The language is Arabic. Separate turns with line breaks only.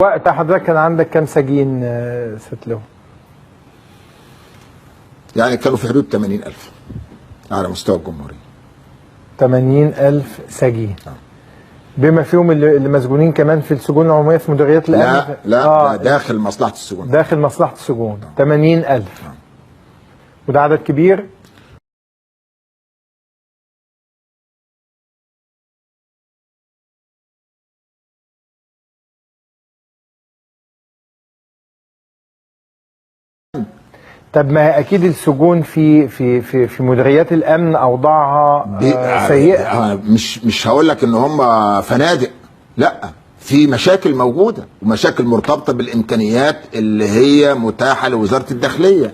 وقت حضرتك كان عندك كام سجين ست له؟
يعني كانوا في حدود 80,000 على مستوى الجمهورية.
80,000 سجين بما فيهم اللي مسجونين كمان في السجون العمومية في مديريات الأمن؟
لا ده داخل مصلحة السجون.
داخل مصلحة السجون 80,000 وده عدد كبير. طب ما اكيد السجون في مديريات الامن اوضاعها سيئه.
مش هقول لك ان هم فنادق، لا، في مشاكل موجوده ومشاكل مرتبطه بالامكانيات اللي هي متاحه لوزاره الداخليه.